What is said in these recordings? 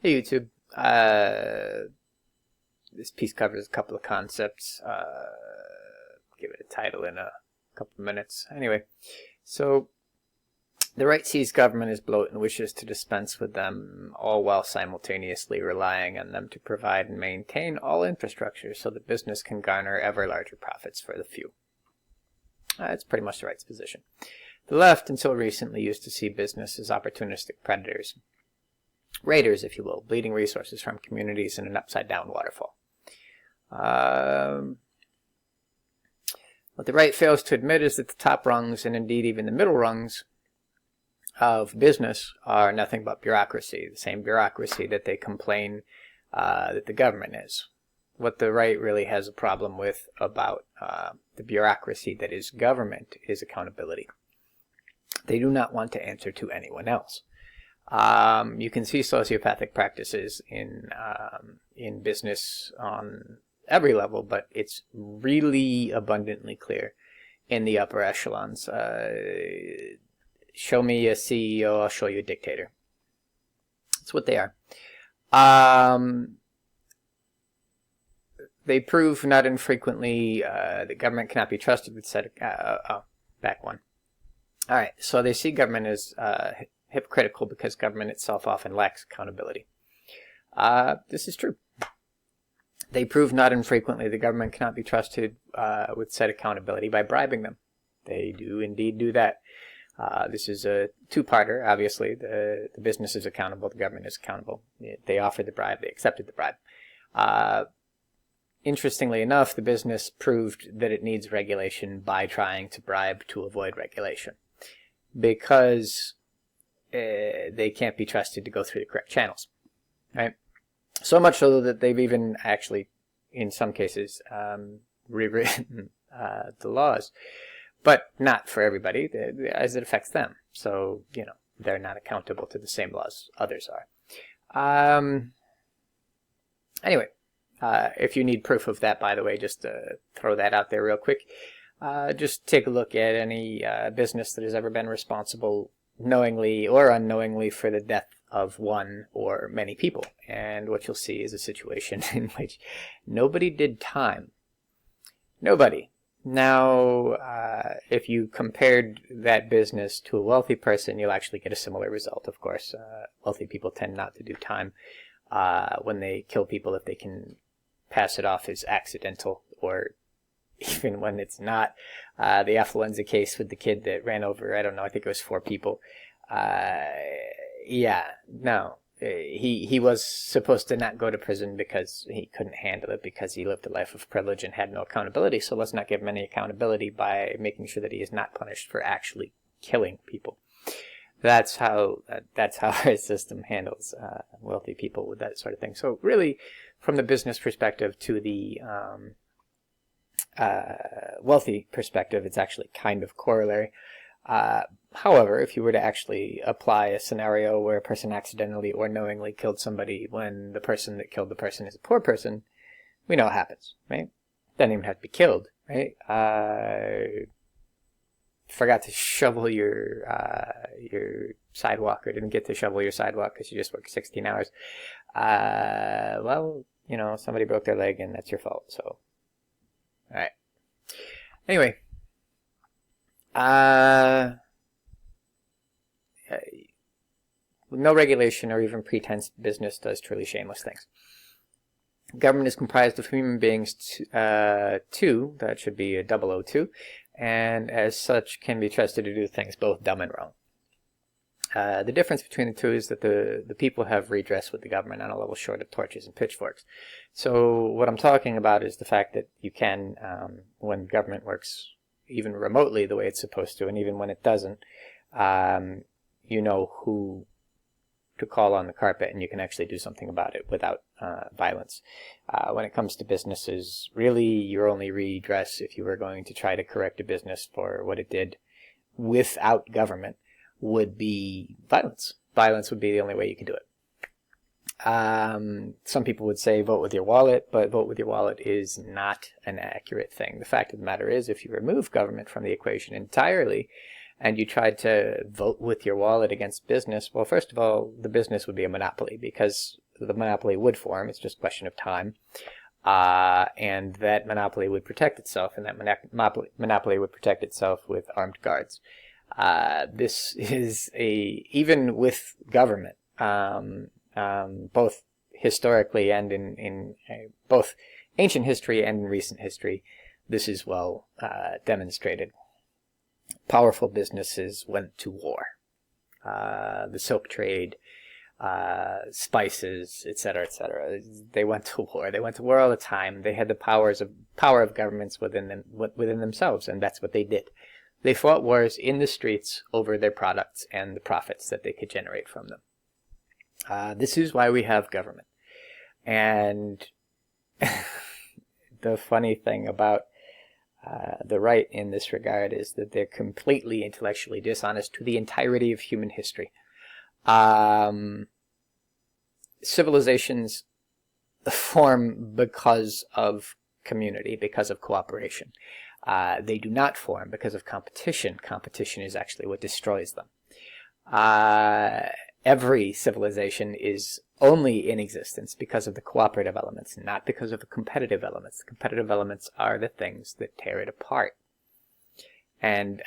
Hey YouTube, this piece covers a couple of concepts. Give it a title in a couple of minutes. Anyway, so the right sees government as bloat and wishes to dispense with them, all while simultaneously relying on them to provide and maintain all infrastructure so that business can garner ever larger profits for the few. That's pretty much the right's position. The left, until recently, used to see business as opportunistic predators. Raiders, if you will, bleeding resources from communities in an upside-down waterfall. What the right fails to admit is that the top rungs, and indeed even the middle rungs, of business are nothing but bureaucracy, the same bureaucracy that they complain that the government is. What the right really has a problem with about the bureaucracy that is government is accountability. They do not want to answer to anyone else. You can see sociopathic practices in business on every level, but it's really abundantly clear in the upper echelons. Show me a CEO, I'll show you a dictator. That's what they are. They prove not infrequently that government cannot be trusted with back one. All right, so they see government as hypocritical because government itself often lacks accountability. This is true. They prove not infrequently the government cannot be trusted with said accountability by bribing them. They do indeed do that. This is a two-parter, obviously. The business is accountable, the government is accountable. They offered the bribe, they accepted the bribe. Interestingly enough, the business proved that it needs regulation by trying to bribe to avoid regulation, because they can't be trusted to go through the correct channels, right? So much so that they've even actually, in some cases, rewritten the laws, but not for everybody, as it affects them. So, you know, they're not accountable to the same laws others are. Anyway, if you need proof of that, by the way, just throw that out there real quick. Just take a look at any business that has ever been responsible knowingly or unknowingly for the death of one or many people, and what you'll see is a situation in which nobody did time. Nobody. Now, if you compared that business to a wealthy person, you'll actually get a similar result, of course. Wealthy people tend not to do time when they kill people if they can pass it off as accidental, or even when it's not. The affluenza case with the kid that ran over, I don't know, I think it was 4 people. Yeah, no. He was supposed to not go to prison because he couldn't handle it, because he lived a life of privilege and had no accountability. So let's not give him any accountability by making sure that he is not punished for actually killing people. That's how our system handles wealthy people with that sort of thing. So really, from the business perspective to the wealthy perspective, it's actually kind of corollary. However, if you were to actually apply a scenario where a person accidentally or knowingly killed somebody when the person that killed the person is a poor person, we know what happens, right? Doesn't even have to be killed, right? Forgot to shovel your sidewalk, or didn't get to shovel your sidewalk because you just worked 16 hours. Well, you know, somebody broke their leg and that's your fault, so. All right. Anyway. With no regulation or even pretense, business does truly shameless things. Government is comprised of human beings, two, that should be a 002, and as such can be trusted to do things both dumb and wrong. The difference between the two is that the people have redress with the government on a level short of torches and pitchforks. So what I'm talking about is the fact that you can, when government works even remotely the way it's supposed to, and even when it doesn't, you know who to call on the carpet, and you can actually do something about it without violence. When it comes to businesses, really your only redress, if you were going to try to correct a business for what it did without government, would be violence. Violence would be the only way you could do it. Some people would say vote with your wallet, but vote with your wallet is not an accurate thing. The fact of the matter is, if you remove government from the equation entirely and you tried to vote with your wallet against business, well, first of all, the business would be a monopoly, because the monopoly would form. It's just a question of time. And that monopoly would protect itself, and that monopoly would protect itself with armed guards. This is even with government, both historically and in both ancient history and in recent history, this is well demonstrated. Powerful businesses went to war. The silk trade, spices, etc., etc. They went to war. They went to war all the time. They had the power of governments within themselves, and that's what they did. They fought wars in the streets over their products and the profits that they could generate from them. This is why we have government. And the funny thing about the right in this regard is that they're completely intellectually dishonest to the entirety of human history. Civilizations form because of community, because of cooperation. They do not form because of competition. Competition is actually what destroys them. Every civilization is only in existence because of the cooperative elements, not because of the competitive elements. The competitive elements are the things that tear it apart. And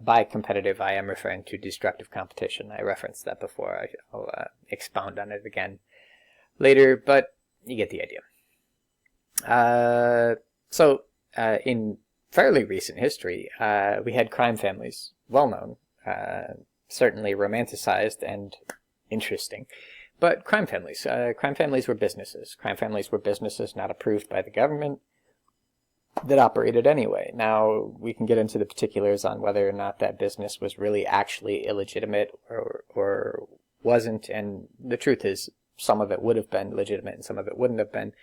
by competitive, I am referring to destructive competition. I referenced that before. I'll expound on it again later, but you get the idea. So in fairly recent history, we had crime families, well known, certainly romanticized and interesting, but crime families. Crime families were businesses. Crime families were businesses not approved by the government that operated anyway. Now, we can get into the particulars on whether or not that business was really actually illegitimate or wasn't, and the truth is some of it would have been legitimate and some of it wouldn't have been,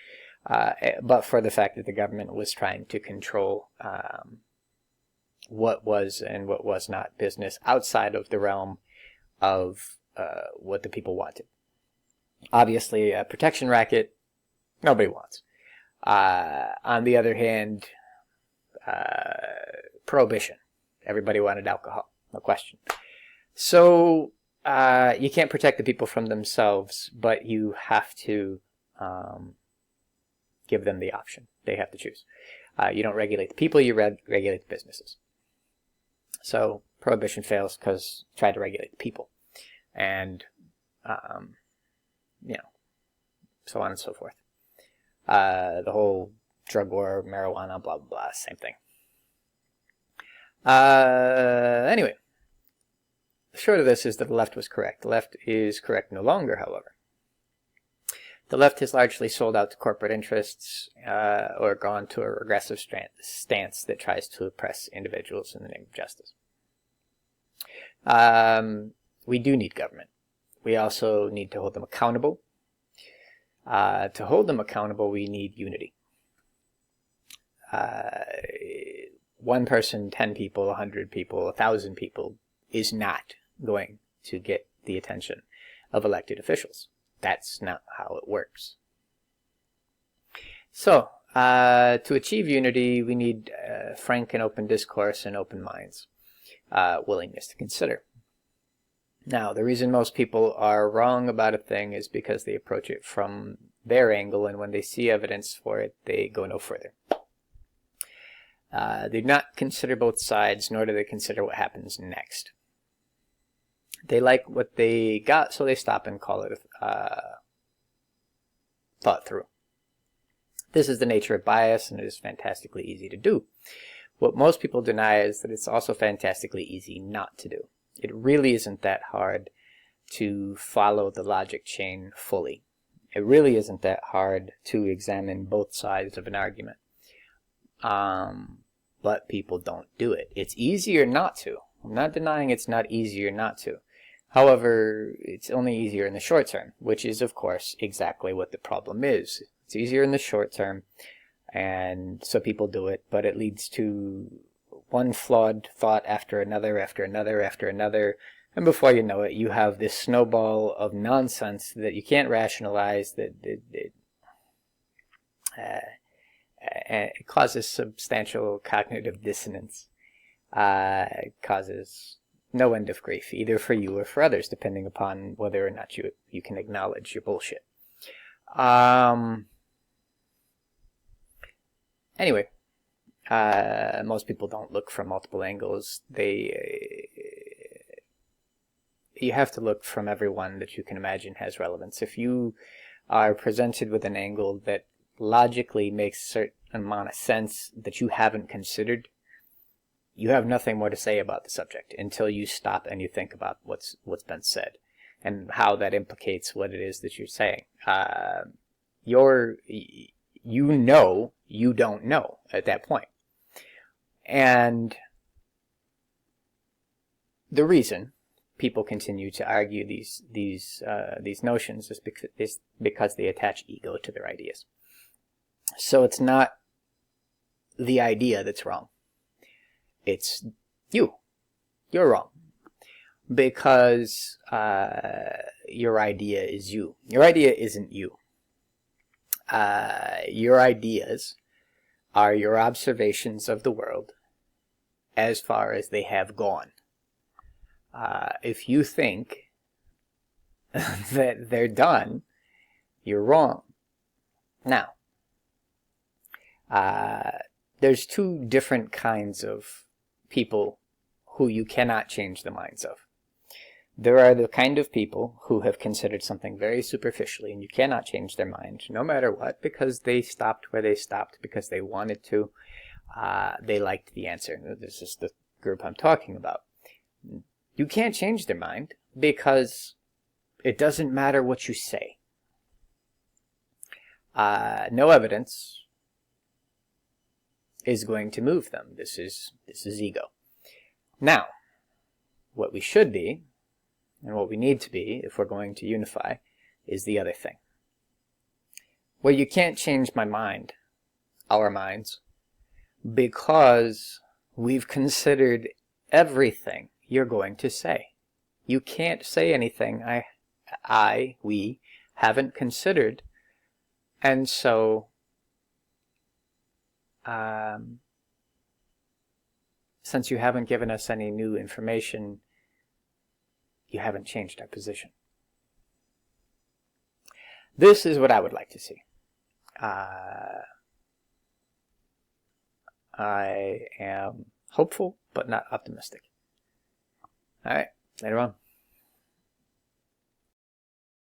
but for the fact that the government was trying to control what was and what was not business outside of the realm of what the people wanted. Obviously, a protection racket, nobody wants. On the other hand, prohibition. Everybody wanted alcohol, no question. So you can't protect the people from themselves, but you have to give them the option. They have to choose. You don't regulate the people, you regulate the businesses. So prohibition fails because you try to regulate the people. And, so on and so forth. The whole drug war, marijuana, blah, blah, blah, same thing. Anyway, the short of this is that the left was correct. The left is correct no longer, however. The left has largely sold out to corporate interests or gone to a regressive stance that tries to oppress individuals in the name of justice. We do need government. We also need to hold them accountable. To hold them accountable, we need unity. 1 person, 10 people, 100 people, 1,000 people is not going to get the attention of elected officials. That's not how it works. So, to achieve unity, we need frank and open discourse and open minds, willingness to consider. Now, the reason most people are wrong about a thing is because they approach it from their angle, and when they see evidence for it, they go no further. They do not consider both sides, nor do they consider what happens next. They like what they got, so they stop and call it thought through. This is the nature of bias, and it is fantastically easy to do. What most people deny is that it's also fantastically easy not to do. It really isn't that hard to follow the logic chain fully. It really isn't that hard to examine both sides of an argument. But people don't do it. It's easier not to. I'm not denying it's not easier not to. However, it's only easier in the short term, which is, of course, exactly what the problem is. It's easier in the short term, and so people do it, but it leads to one flawed thought after another, after another, after another, and before you know it, you have this snowball of nonsense that you can't rationalize, that it causes substantial cognitive dissonance. It causes no end of grief, either for you or for others, depending upon whether or not you can acknowledge your bullshit. Anyway, most people don't look from multiple angles. You have to look from every one that you can imagine has relevance. If you are presented with an angle that logically makes a certain amount of sense that you haven't considered, you have nothing more to say about the subject until you stop and you think about what's been said and how that implicates what it is that you're saying. You know you don't know at that point. And the reason people continue to argue these notions is because they attach ego to their ideas. So it's not the idea that's wrong. It's you. You're wrong. Because your idea is you. Your idea isn't you. Your ideas are your observations of the world as far as they have gone. If you think that they're done, you're wrong. Now, there's two different kinds of people who you cannot change the minds of. There are the kind of people who have considered something very superficially and you cannot change their mind no matter what, because they stopped where they stopped because they wanted to. They liked the answer. This is the group I'm talking about. You can't change their mind because it doesn't matter what you say. No evidence is going to move them. This is ego. Now, what we should be, and what we need to be, if we're going to unify, is the other thing. Well, you can't change my mind, our minds, because we've considered everything you're going to say. You can't say anything we haven't considered, and so since you haven't given us any new information, you haven't changed our position. This is what I would like to see. I am hopeful, but not optimistic. All right, later on.